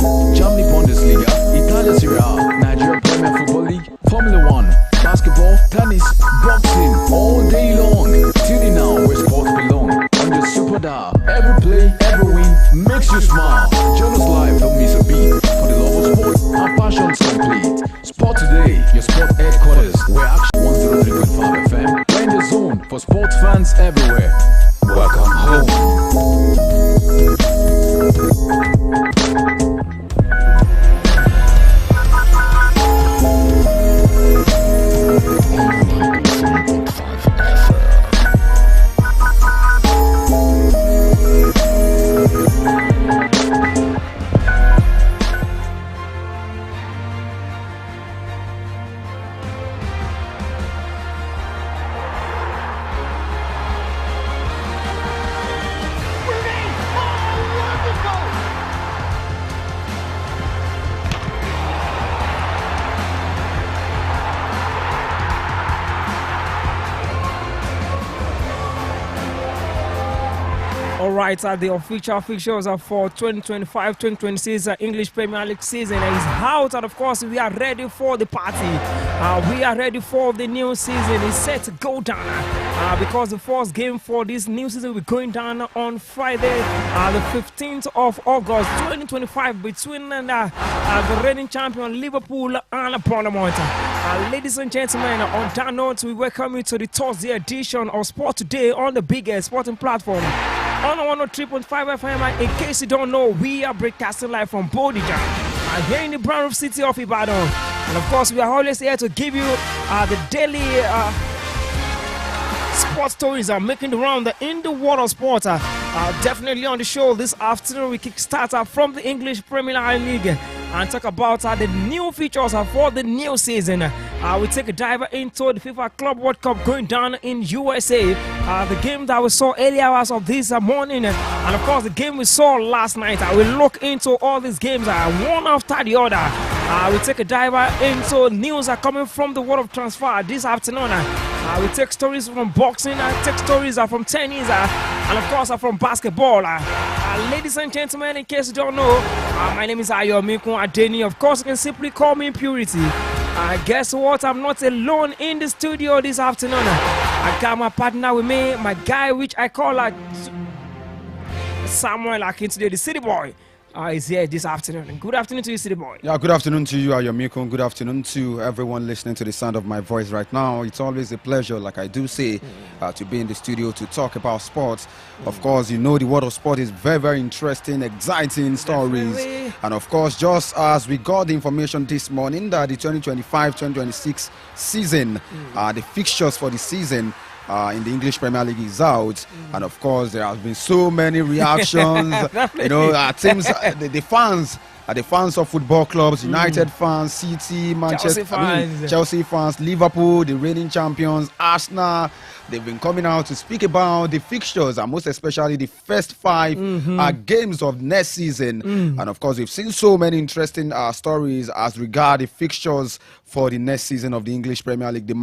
1, Germany Bundesliga, Italia Serie A, Nigeria Premier Football League, Formula 1, basketball, tennis, boxing, all day long. Tune in now where sports belong. On your super dial, every play, every win makes you smile. Join us live, don't miss a beat. For the love of sports, our passion's complete. Sport Today, your sport headquarters, where action 103.5 FM. We're in the zone for sports fans everywhere. Welcome home. Alright, the official fixtures are for 2025-2026 English Premier League season is out, and of course we are ready for the party. We are ready for the new season. It's set to go down because the first game for this new season will be going down on Friday, the 15th of August 2025 between the reigning champion Liverpool and Bournemouth. Ladies and gentlemen, on that note, we welcome you to the Thursday edition of Sport Today on the biggest sporting platform on 103.5 FM. In case you don't know, we are broadcasting live from Bodija, here in the brown roof city of Ibadan. And of course, we are always here to give you the daily sports stories are making the round in the world of sport. Definitely on the show this afternoon, we kickstart from the English Premier League and talk about the new features for the new season. We take a dive into the FIFA Club World Cup going down in USA. The game that we saw earlier hours of this morning, and of course the game we saw last night. We look into all these games one after the other. We take a dive into news coming from the world of transfer this afternoon. We take stories from boxing, take stories from tennis, and of course from basketball. Ladies and gentlemen, in case you don't know, my name is Ayomikun Adeniyi. Of course, you can simply call me Purity. Guess what? I'm not alone in the studio this afternoon. I got my partner with me, my guy, which I call Samuel Akintunde, the city boy. Is here this afternoon. Good afternoon to you, city boy. Yeah, good afternoon to you, Ayomikun. Good afternoon to everyone listening to the sound of my voice right now. It's always a pleasure, like I do say, to be in the studio to talk about sports. Of course, you know the world of sport is very, very interesting, exciting stories. Definitely. And of course, just as we got the information this morning that the 2025-2026 season, the fixtures for the season in the English Premier League is out, and of course there have been so many reactions. You know, teams, the fans of football clubs, United fans, City, Manchester, Chelsea fans, Liverpool, the reigning champions, Arsenal. They've been coming out to speak about the fixtures and most especially the first 5 games of next season. And of course, we've seen so many interesting stories as regard the fixtures for the next season of the English Premier League. The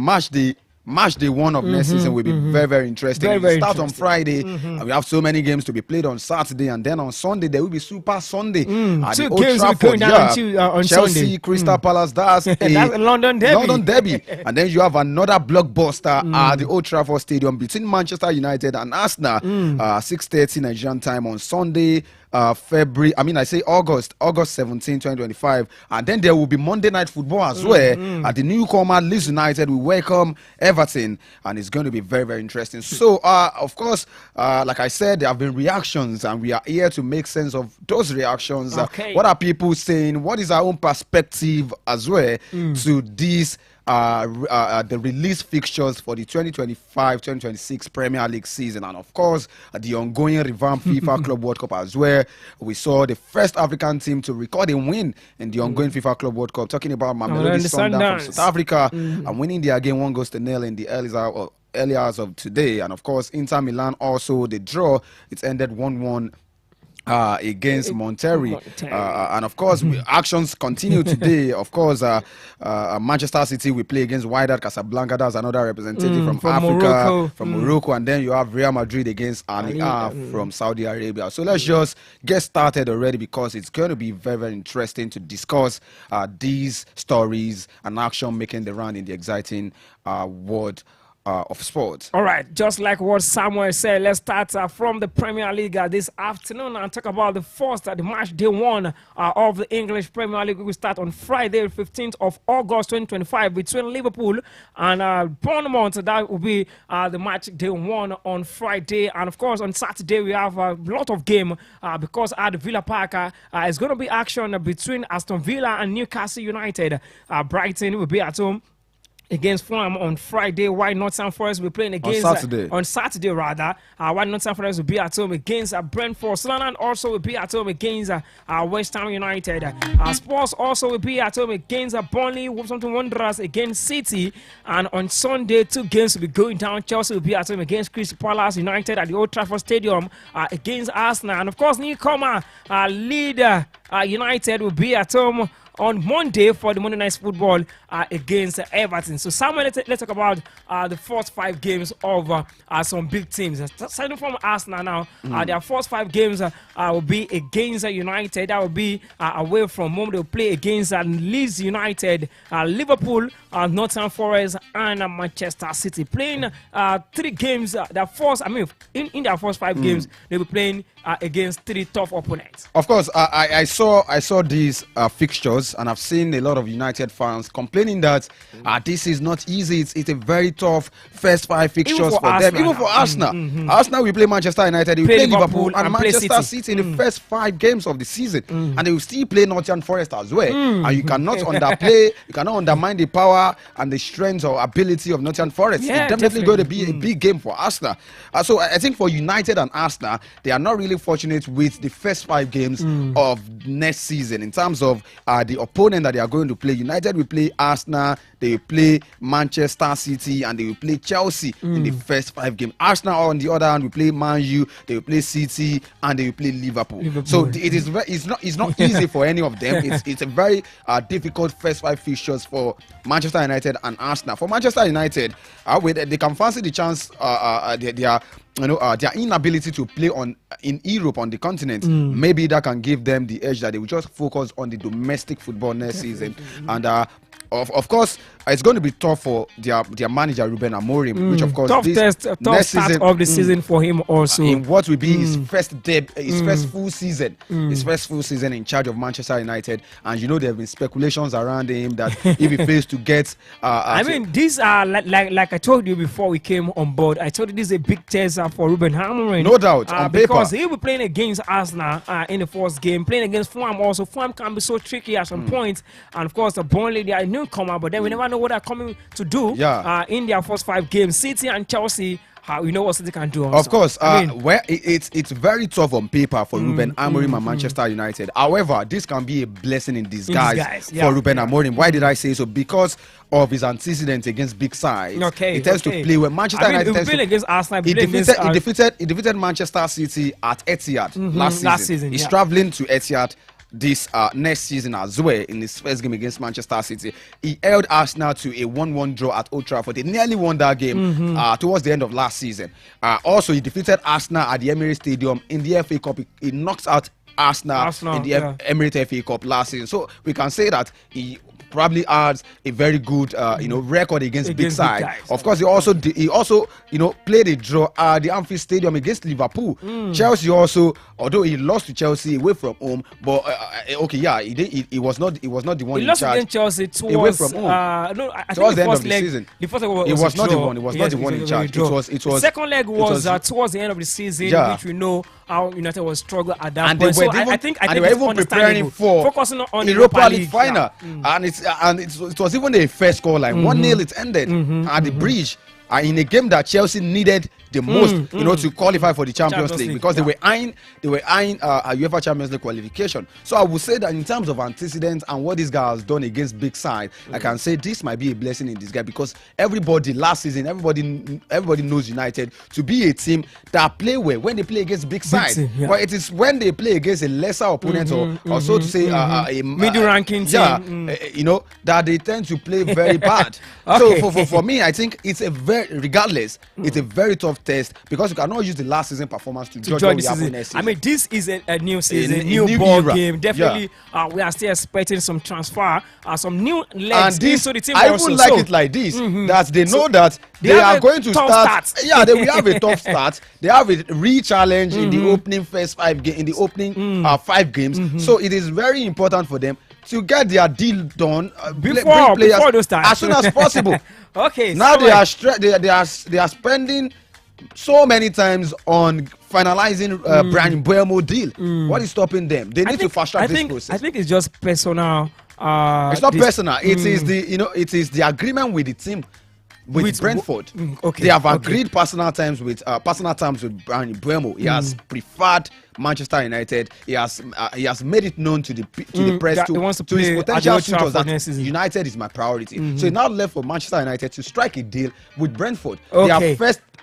Match day 1 of next season will be very, very interesting. We start on Friday, and we have so many games to be played on Saturday, and then on Sunday there will be Super Sunday at the Old Trafford. On Chelsea, Sunday. Crystal Palace. That's a London derby. And then you have another blockbuster at the Old Trafford Stadium between Manchester United and Arsenal. 6:30 Nigerian time on Sunday. August 17, 2025. And then there will be Monday Night Football as well. At the newcomer Leeds United will welcome Everton, and it's going to be very, very interesting. So, of course, like I said, there have been reactions, and we are here to make sense of those reactions. What are people saying? What is our own perspective as well to this? The release fixtures for the 2025-2026 Premier League season, and of course the ongoing revamped FIFA Club World Cup as well. We saw the first African team to record a win in the ongoing FIFA Club World Cup, talking about Mamelodi Sundowns from South Africa, and winning their game 1-0 in the early hours of today. And of course Inter Milan also the draw, it ended 1-1 against Monterrey. And of course, actions continue today. Of course, Manchester City will play against Wydad Casablanca. That's another representative from Africa, from Morocco. And then you have Real Madrid against Al Ahly from Saudi Arabia. So let's just get started already, because it's going to be very, very interesting to discuss these stories and action making the round in the exciting world of sports. All right, just like what Samuel said, let's start from the Premier League this afternoon and talk about the first, the match day one of the English Premier League. We will start on Friday, 15th of August 2025, between Liverpool and Bournemouth. That will be the match day one on Friday. And of course, on Saturday, we have a lot of game because at the Villa Park, it's going to be action between Aston Villa and Newcastle United. Brighton will be at home against Fulham on Friday, while Nottingham Forest will be playing against on Saturday rather. While Nottingham Forest will be at home against Brentford. Sunderland also will be at home against West Ham United. Spurs also will be at home against Burnley. Wolverhampton Wanderers against City. And on Sunday, 2 games will be going down. Chelsea will be at home against Crystal Palace United at the Old Trafford Stadium against Arsenal. And of course, newcomer Leeds United will be at home on Monday for the Monday Night Football against Everton. So, Samuel, let's talk about the first 5 games of some big teams. Starting from Arsenal now, their first 5 games will be against United. That will be away from home. They will play against Leeds United, Liverpool, Nottingham Forest, and Manchester City. Playing 3 games. In their first 5 games, they will be playing against 3 tough opponents. Of course, I saw these fixtures, and I've seen a lot of United fans complaining that this is not easy. It's a very tough first 5 fixtures for them. Even for Arsenal. Arsenal will play Manchester United, they will play Liverpool and Manchester City in the first 5 games of the season. And they will still play Nottingham Forest as well. And you cannot underplay, you cannot undermine the power and the strength or ability of Nottingham Forest. Yeah, it's definitely going to be a big game for Arsenal. So I think for United and Arsenal, they are not really fortunate with the first 5 games of next season in terms of the opponent that they are going to play. United will play Arsenal, they will play Manchester City, and they will play Chelsea in the first 5 games. Arsenal, on the other hand, will play Man U, they will play City, and they will play Liverpool. So it's not easy for any of them. It's a very difficult first 5 fixtures for Manchester United and Arsenal. For Manchester United, they can fancy the chance. Their inability to play in Europe, on the continent, maybe that can give them the edge that they will just focus on the domestic football next season. And of course, it's going to be tough for their manager Ruben Amorim, which of course tough start of the season for him also. In what will be his first first full season, his first full season in charge of Manchester United. And there have been speculations around him that if he fails to get, these are like I told you before we came on board. I told you this is a big test for Ruben Amorim. No doubt, on because paper. he will be playing against Arsenal in the first game, playing against Fulham also. Fulham can be so tricky at some points, and of course the Burnley, they are a newcomer, but then we never know what they're coming to do in their first 5 games. City and Chelsea, we know what City can do also. Of course, where it's very tough on paper for Ruben Amorim and Manchester United. However, this can be a blessing in disguise for Ruben Amorim. Why did I say so? Because of his antecedents against big sides. He tends to play when Manchester United played against Arsenal. He defeated Manchester City at Etihad last season. He's traveling to Etihad this next season as well. In his first game against Manchester City, he held Arsenal to a 1-1 draw at Old Trafford. They nearly won that game towards the end of last season. Also, he defeated Arsenal at the Emirates Stadium in the FA Cup. He knocked out Arsenal in the Emirates FA Cup last season. So we can say that he probably has a very good record against big sides. Of course, he also played a draw at the Anfield Stadium against Liverpool. Chelsea also, although he lost to Chelsea away from home, but he was not the one he in lost charge. Against Chelsea away from home. I towards think the end of the season. The first leg was he was not the one. He was not the one in charge. It was. The second leg was towards the end of the season, which we know how United was struggling at that point. So I think they were even preparing for focusing on the Europa League final, and it was even a fair score, like 1-0. It ended at the bridge. in a game that Chelsea needed the most, to qualify for the Champions League, because they were eyeing a UEFA Champions League qualification. So I would say that in terms of antecedents and what this guy has done against big side, I can say this might be a blessing in disguise, because last season, everybody knows United to be a team that play well when they play against big side. But it is when they play against a lesser opponent, or so to say, a middle ranking team, that they tend to play very bad. Okay. So for me, I think it's it's a very tough test, because you cannot use the last season performance to judge what will happen next season. I mean, this is a new season, new ball game. Definitely, we are still expecting some transfer, some new legs into the team. I even like it like this, that they know that they are going to start. Yeah, they will have a tough start. They have a re-challenge in the opening first 5 games, in the opening 5 games. So it is very important for them to get their deal done before those times, as soon as possible. Okay. Now they are spending so many times on finalizing Brian Buemo deal. What is stopping them? They need to fast track this process. I think it's just personal. It's not personal. It is the agreement with the team. With Brentford, they have agreed personal terms with Brian Buemo. He has preferred Manchester United. He has made it known to the press, to his potential suitors, that United is my priority. So it now left for Manchester United to strike a deal with Brentford.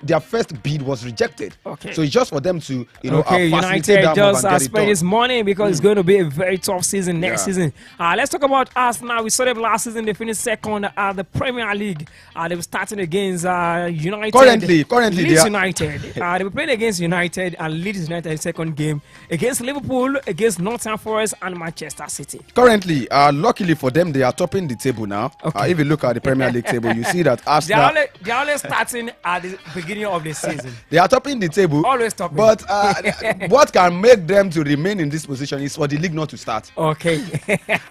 Their first bid was rejected. So it's just for them to United just spend his money, because it's going to be a very tough season next season. Let's talk about Arsenal. We saw them last season. They finished second at the Premier League. They were starting against United. Currently Leeds United. They were playing against United and Leeds United second game, against Liverpool, against Nottingham Forest and Manchester City. Currently, luckily for them, they are topping the table now. If you look at the Premier League table, you see that Arsenal, they're always starting at the beginning of the season. They are topping the table. Always topping. But what can make them to remain in this position is for the league not to start. Okay.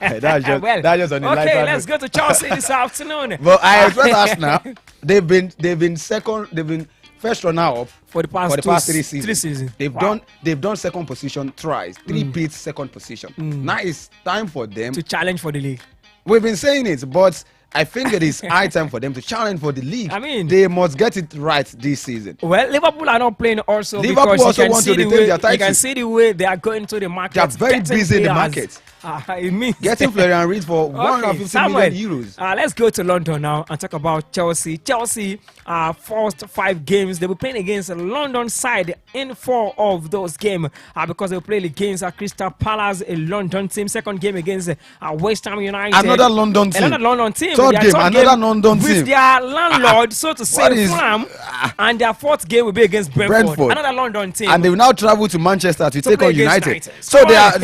That's just on the life. Okay, let's go to Chelsea this afternoon. But I expect Arsenal. They've been second. They've been first runner up for the past 3 seasons. They've done second position twice. 3-peat second position. Now it's time for them to challenge for the league. We've been saying it, but I think it is high time for them to challenge for the league. I mean, they must get it right this season. Well, Liverpool are not playing also. Liverpool because also want to retain their title. You can see the way they are going to the market. They are very busy in the market. It means getting Florian Reed for 150 million euros. Let's go to London now and talk about Chelsea. Chelsea, first 5 games, they were playing against a London side in 4 of those games because they played against Crystal Palace, a London team. Second game against West Ham United. Another London team. Third game, another London team. With their landlord, so to say, Fulham. And their 4th game will be against Brentford. Another London team. And they will now travel to Manchester to take on United. So they are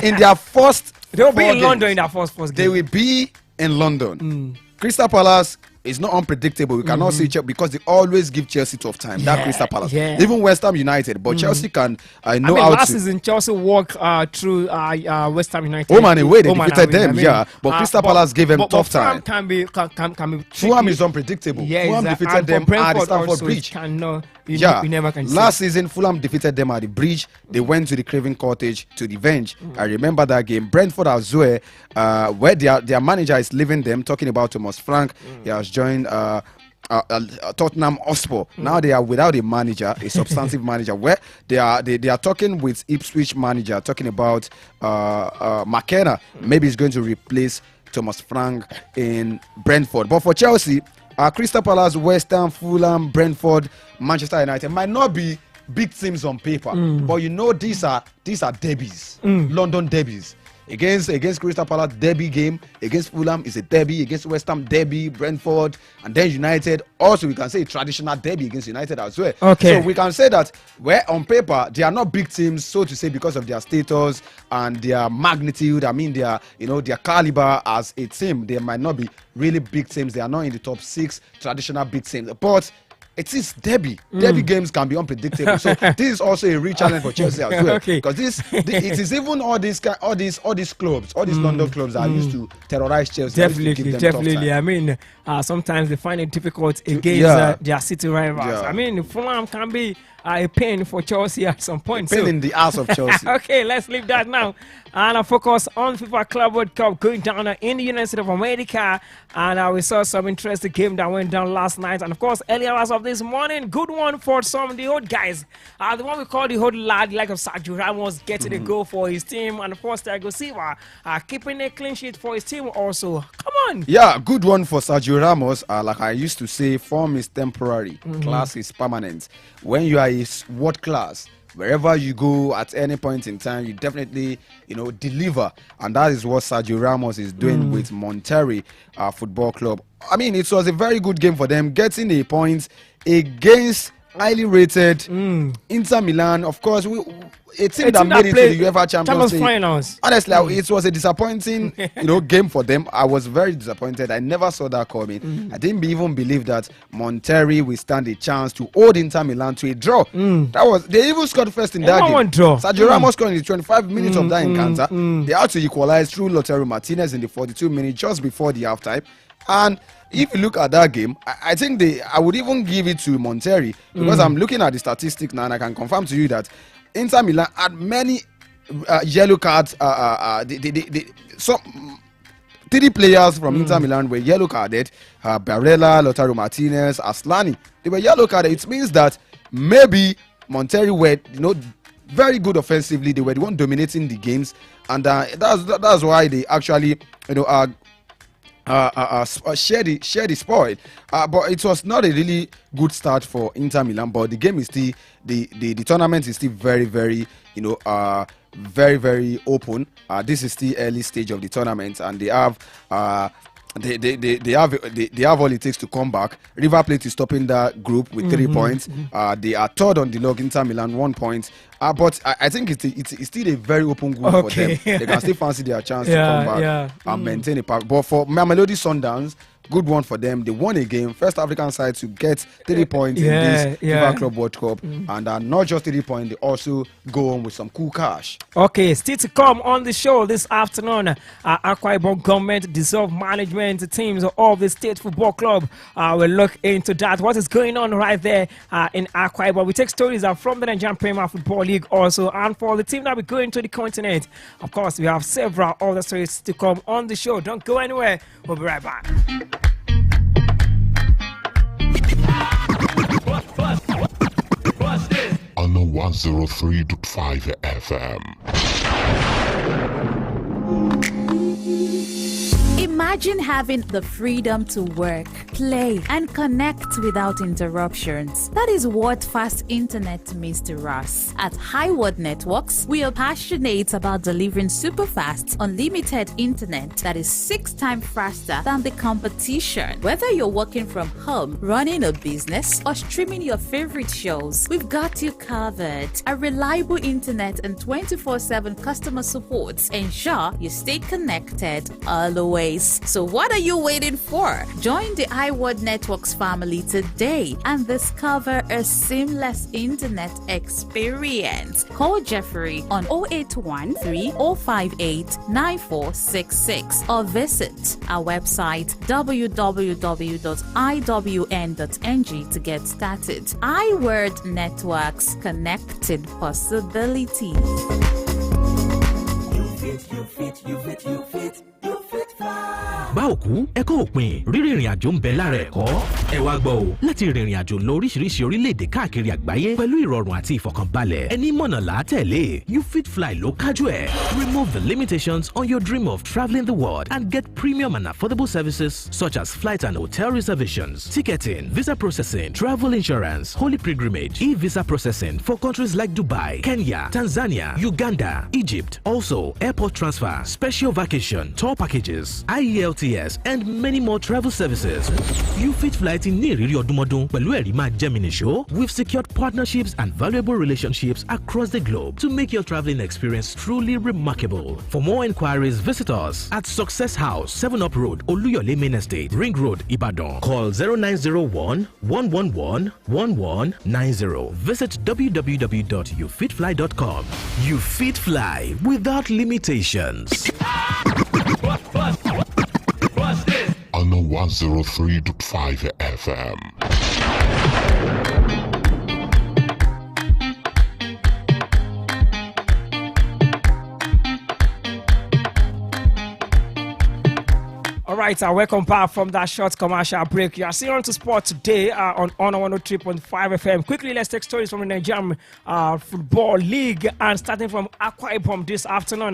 in their first. They will be in London in their first game. They will be in London. Crystal Palace is not unpredictable. We cannot see Chelsea because they always give Chelsea tough time. That Crystal Palace, even West Ham United, but Chelsea can know how to. Last season Chelsea walked through West Ham United. Home and away, they defeated them. But Crystal Palace gave them tough time. Can be Fulham is unpredictable. Fulham defeated them at the Stamford Bridge. You never can see. Last season, Fulham defeated them at the Bridge. They went to the Craven Cottage to revenge. I remember that game. Brentford as well, where their manager is leaving them. Talking about Thomas Frank, he has joined Tottenham Hotspur. Now they are without a manager, a substantive manager. Where they are talking with Ipswich manager, talking about McKenna. Maybe he's going to replace Thomas Frank in Brentford. But for Chelsea, Crystal Palace, West Ham, Fulham, Brentford, Manchester United might not be big teams on paper, but you know these are derbies, London derbies. Against Crystal Palace, derby game. Against Fulham is a derby. Against West Ham, derby. Brentford, and then United. Also, we can say a traditional derby against United as well. So we can say that where on paper they are not big teams, so to say, because of their status and their magnitude. I mean, their caliber as a team. They might not be really big teams. They are not in the top 6 traditional big teams, but it is derby. Derby games can be unpredictable. So this is also a real challenge for Chelsea as well. Because it is even all these clubs, all these London clubs that are used to terrorize Chelsea. Definitely. I mean, sometimes they find it difficult against their city rivals. I mean, Fulham can be a pain for Chelsea at some point. Pain in the ass of Chelsea. Okay, let's leave that now. And I focus on FIFA Club World Cup going down in the United States of America. And we saw some interesting game that went down last night. And of course, earlier hours of this morning, good one for some of the old guys. The one we call the old lad, like of Sergio Ramos, getting a goal for his team. And of course, Thiago Silva keeping a clean sheet for his team also. Come on. Yeah, good one for Sergio Ramos. Like I used to say, form is temporary, class is permanent. When you are world class, wherever you go at any point in time, you definitely, deliver. And that is what Sergio Ramos is doing with Monterrey Football Club. I mean, it was a very good game for them, getting a point against highly rated Inter Milan. Of course, a team that made it to the UEFA Champions League. Finals. Honestly, it was a disappointing, game for them. I was very disappointed. I never saw that coming. I didn't even believe that Monterrey will stand a chance to hold Inter Milan to a draw. They even scored first in that game. Draw. Sergio Ramos scored in the 25 minutes of that encounter. They had to equalize through Lautaro Martinez in the 42 minutes just before the halftime. And if you look at that game, I think I would even give it to Monterrey because I'm looking at the statistics now and I can confirm to you that Inter Milan had many yellow cards. Some 3 players from Inter Milan were yellow carded. Barella, Lautaro Martinez, Aslani. They were yellow carded. It means that maybe Monterrey were, very good offensively. They were the one dominating the games, and that's why they actually, share the spoil. But it was not a really good start for Inter Milan. But the game is still the tournament is still very, very very, very open. This is still early stage of the tournament, and they have they have all it takes to come back. River Plate is stopping that group with 3 points. They are third on the log. Inter Milan 1 point. But I think it's still a very open group for them. They can still fancy their chance to come back and maintain a pack. But for Mamelodi Sundowns, good one for them. They won a game, first African side to get 3 points in this FIFA Club World Cup, and not just 3 points, they also go on with some cool cash. Okay, still to come on the show this afternoon. Akwa Ibom government dissolve management teams of the State Football Club. We'll look into that. What is going on right there in Akwa Ibom? We take stories from the Nigerian Premier Football League also, and for the team that will go into the continent. Of course, we have several other stories to come on the show. Don't go anywhere. We'll be right back. On 103.5 FM. Imagine having the freedom to work, play, and connect without interruptions. That is what fast internet means to us. At Highward Networks, we are passionate about delivering super fast, unlimited internet that is 6 times faster than the competition. Whether you're working from home, running a business, or streaming your favorite shows, we've got you covered. A reliable internet and 24/7 customer support ensure you stay connected always. So what are you waiting for? Join the iWorld Networks family today and discover a seamless internet experience. Call Jeffrey on 081 3058 9466 or visit our website www.iwn.ng to get started. iWorld Networks, connected possibilities. Bá òkú ẹ̀kọ́ òpin rírí ìrìn àjò ń bẹ lára ẹ̀kọ́. Ẹ wá gbọ́ o, láti rìnrìn àjò lọ oríṣiríṣi orílẹ̀-èdè káàkiri àgbáyé pẹ̀lú ìrọ̀rùn àti ìfọ̀kànbalẹ̀. Ẹni mọ̀nà là á tẹ̀lé. You Fit Fly ló kájú ẹ̀. Remove the limitations on your dream of traveling the world and get premium and affordable services such as flight and hotel reservations, ticketing, visa processing, travel insurance, holy pilgrimage, e-visa processing for countries like Dubai, Kenya, Tanzania, Uganda, Egypt. Also, airport transfer, special vacation, tour packages, IELTS, and many more travel services. You Fit Fly ti ní ìrírí ọdúnmọ́dún pẹ̀lú ẹ̀rí máa jẹ́ mi nìṣó. We've secured partnerships and valuable relationships across the globe to make your traveling experience truly remarkable. For more inquiries, visit us at Success House, 7 Up Road, Oluyole Main Estate, Ring Road, Ibadan. Call 0901 111 1190. Visit www.youfitfly.com. You Fit Fly without limitations. On 103.5 FM. All right, welcome back from that short commercial break. You are still on to sport today on 103.5 FM. Quickly, let's take stories from the Nigerian Football League, and starting from Akwa Ibom this afternoon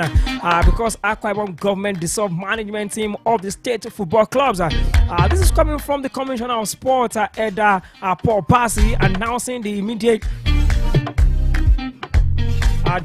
because Akwa Ibom government dissolved management team of the state football clubs. This is coming from the Commissioner of Sport, Eda Paul Bassi, announcing the immediate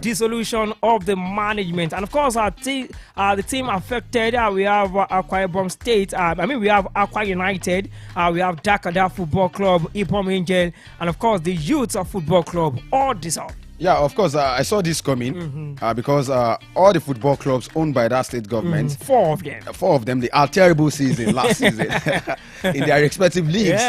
dissolution of the management. And of course, the team affected, we have Akwa Ibom State, we have Akwa United, we have Dakada Football Club, Ibom Angel, and of course the Youth Football Club, all dissolved. Yeah, of course, I saw this coming because all the football clubs owned by that state government, four of them, they had terrible season last season in their respective leagues.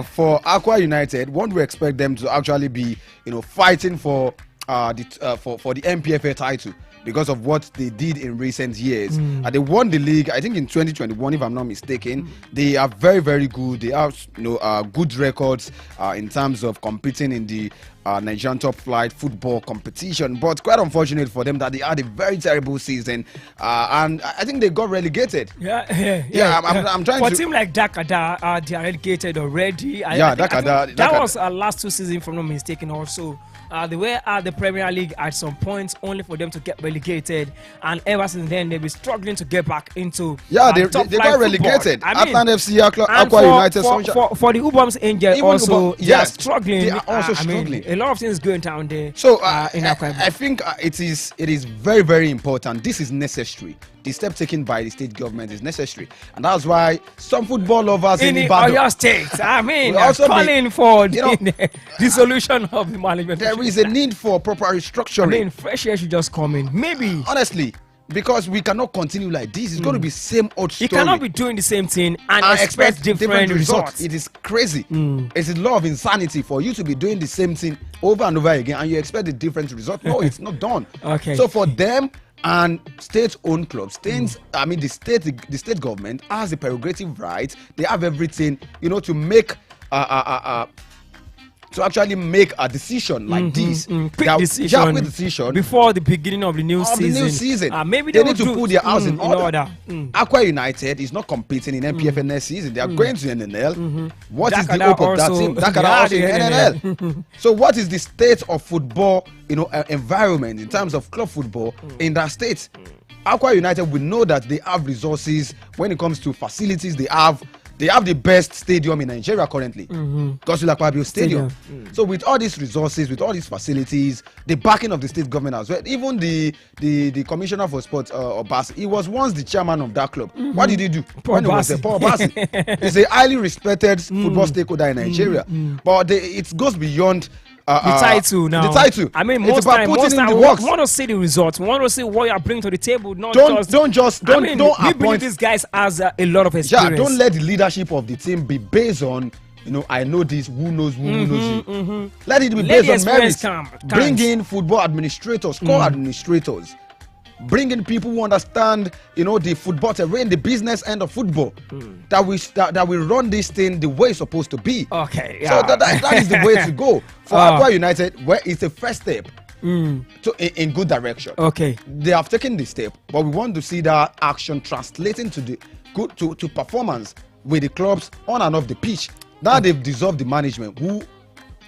For Akwa United, one would expect them to actually be, fighting for the MPFA title because of what they did in recent years. They won the league, I think, in 2021, if I'm not mistaken. They are very, very good. They have good records in terms of competing in the Nigerian top flight football competition. But quite unfortunate for them that they had a very terrible season, and I think they got relegated. I'm trying for to. a team like Dakada, they are relegated already. That was last 2 seasons, if I'm not mistaken. Also, they were at the Premier League at some points, only for them to get relegated, and ever since then they've been struggling to get back into they got relegated. Atlant FC, Akwa United, for the Ubom's Angel also, they are struggling. They are also struggling. A lot of things going down there. So I think it is very, very important. This is necessary. The step taken by the state government is necessary, and that's why some football lovers in Oyo State, also calling for the dissolution of the management. There is a need for proper restructuring. Fresh air should just come in. Maybe, honestly, because we cannot continue like this. It's going to be same old story. You cannot be doing the same thing and expect different results. It is crazy. It's a law of insanity for you to be doing the same thing over and over again, and you expect a different result. No, it's not done. Okay. So for them and state-owned clubs, the state government has the prerogative right. They have everything, to make to actually make a decision like this. Quick decision before the beginning of the new season. Maybe they need to put their house in order. Aqua United is not competing in MPFL next season. They are going to NNL. What is the hope of that team? Dakada also in NNL. So what is the state of football, environment in terms of club football in that state? Aqua United, we know that they have resources when it comes to facilities. They have the best stadium in Nigeria currently, Godswill Akpabio Stadium. So with all these resources, with all these facilities, the backing of the state government as well, even the commissioner for sports, Obasi, he was once the chairman of that club. What did he do? Paul Obasi. He's a highly respected football stakeholder in Nigeria. But it goes beyond the title now. The title. I mean, most time we want to see the results. We want to see what you are bringing to the table. Don't appoint these guys as a lot of experience. Yeah, don't let the leadership of the team be based on, I know this, who knows who. Let it be based on merit. Bring in football administrators, core administrators. Bring in people who understand, the football terrain, the business end of football, that will run this thing the way it's supposed to be. Okay, yeah. So that is the way to go for Aqua United, where it's the first step in good direction. Okay, they have taken the step, but we want to see that action translating to the good to performance with the clubs on and off the pitch. Now they've dissolved the management. Who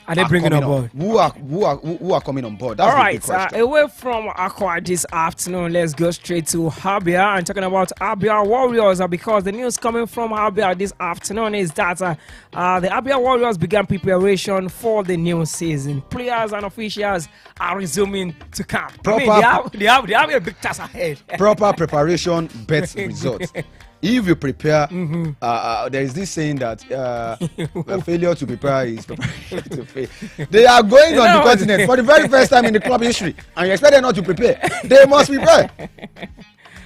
are they bringing on board? Who are coming on board? That's all right. Away from Aqua this afternoon, let's go straight to Abia. And talking about Abia Warriors, because the news coming from Abia this afternoon is that the Abia Warriors began preparation for the new season. Players and officials are resuming to camp. They have a big task ahead. Proper preparation bets results. If you prepare, there is this saying that failure to prepare is preparation to fail. They are going on the continent for the very first time in the club history, and you expect them not to prepare. They must prepare.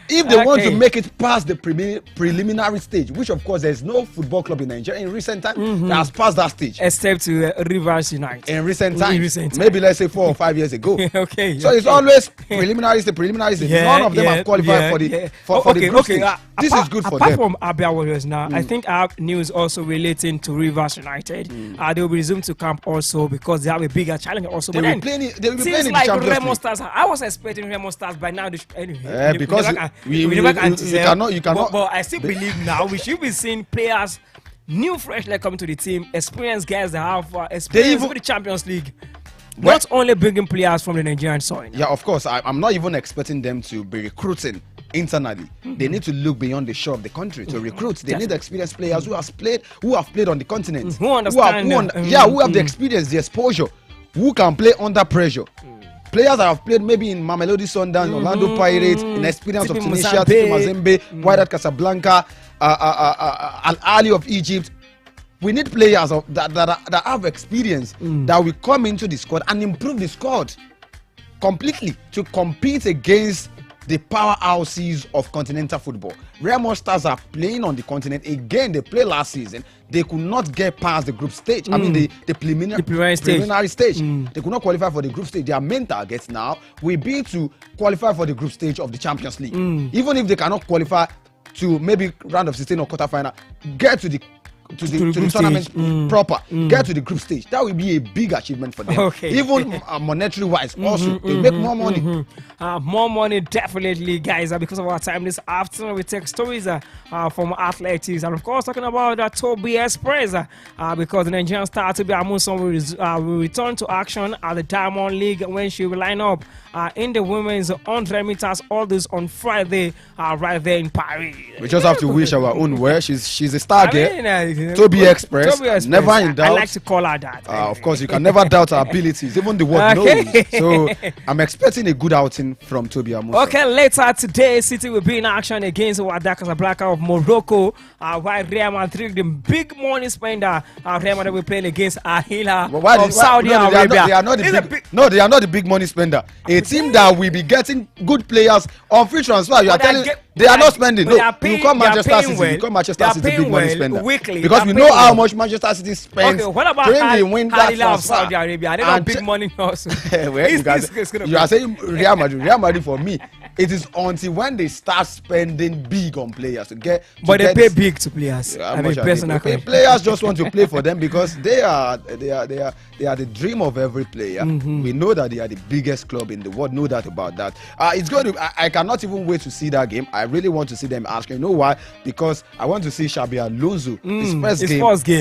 If they want to make it past the preliminary stage, which of course there's no football club in Nigeria in recent time that has passed that stage, except to Rivers United in recent times, maybe let's say 4 or 5 years ago. So it's always preliminary stage. None of them have qualified for the group stage. This is good for them. Apart from Abia Warriors now, I think I have news also relating to Rivers United. They will resume to camp also because they have a bigger challenge also. They will be playing in the like Champions Remo League. Stars. I was expecting Remo Stars by now. Because You cannot. But I still believe now we should be seeing players, new fresh like coming to the team, experienced guys that have experience with the Champions League. Not only bringing players from the Nigerian soil. Yeah, of course. I'm not even expecting them to be recruiting internally. They need to look beyond the shore of the country to recruit. They need experienced players who have played on the continent. Who understand? Who have the experience, the exposure, who can play under pressure. Players that have played maybe in Mamelodi Sundowns, Orlando Pirates, in experience of Tunisia, TP Mazembe, Wydad Casablanca, Al Ahly of Egypt. We need players that have experience that will come into the squad and improve the squad completely to compete against the powerhouses of continental football. Remo Stars are playing on the continent again. They played last season. They could not get past the group stage. I mean the preliminary stage. They could not qualify for the group stage. Their main target now will be to qualify for the group stage of the Champions League. Even if they cannot qualify to maybe round of 16 or quarterfinal, get to the tournament proper, get to the group stage. That will be a big achievement for them. Even monetary wise, also they make more money. More money, definitely, guys. Because of our time this afternoon, we take stories from athletics, and of course, talking about Toby Express because the Nigerian star Toby Amuson will return to action at the Diamond League when she will line up in the women's 100 meters. All this on Friday, right there in Paris. We just have to wish our own well. She's a star girl. Toby Express, never in doubt. I like to call her that. Of course, you can never doubt her abilities. Even the world knows. So I'm expecting a good outing from Toby Amuson. Okay, later today, City will be in action against Wydad Casablanca of Morocco. While Real Madrid, the big money spender, Real Madrid will play against Al Hilal of Saudi Arabia. They are not the big money spender. A team that will be getting good players on free transfer. You are telling they are not spending. No, you come Manchester City. You come Manchester City big money spender. Weekly, because we know how much Manchester City spends. Okay, what about Al Hilal of Saudi Arabia? They don't big money also. You are saying Real Madrid. Real Madrid for me, it is until when they start spending big on players to get. But they pay big to players. Players just want to play for them because they are the dream of every player. We know that they are the biggest club in the world. No doubt about that. It's going to. I cannot even wait to see that game. I really want to see them ask. You know why? Because I want to see Xabi Alonso his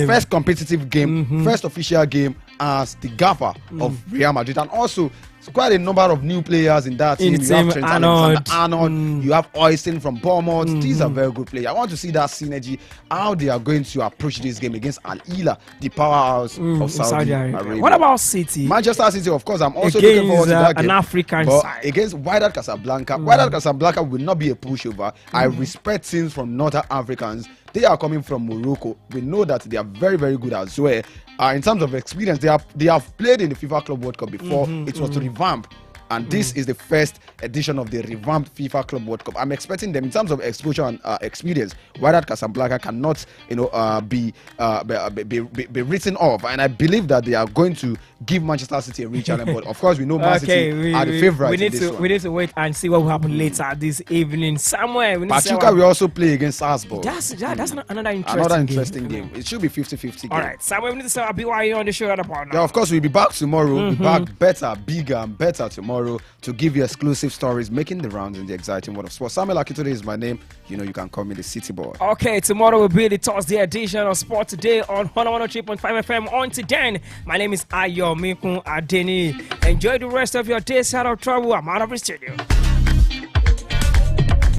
first competitive game, first official game as the gaffer of Real Madrid, and also quite a number of new players in that team. You have Trent Alexander-Arnold, you have Oyston from Bournemouth. These are very good players. I want to see that synergy, how they are going to approach this game against Al Hilal, the powerhouse of Saudi Arabia. What about City? Manchester City, of course, I'm also looking forward to that game. An African side. Against Wydad Casablanca. Wydad Casablanca will not be a pushover. I respect teams from Northern Africans. They are coming from Morocco. We know that they are very, very good as well. In terms of experience, they have played in the FIFA Club World Cup before. It was to revamp. And this is the first edition of the revamped FIFA Club World Cup. I'm expecting them in terms of exposure and experience. Wydad Casablanca cannot, be written off, and I believe that they are going to give Manchester City a real challenge. But of course, we know Man City are the favourites. We need to wait and see what will happen later this evening. Somewhere, Pachuca will also play against Salzburg. That's another interesting game. It should be 50-50 game. All right, somewhere we need to say BYU on the show. Yeah, of course, we'll be back tomorrow. We'll be back better, bigger, and better tomorrow to give you exclusive stories making the rounds in the exciting world of sports. Samuel Akitode is my name. You can call me the City Boy. Okay, tomorrow will be the Thursday edition of Sport Today on 103.5 FM. Until then, my name is Ayomikun Adeniyi. Enjoy the rest of your day. Out of trouble. I'm out of the studio.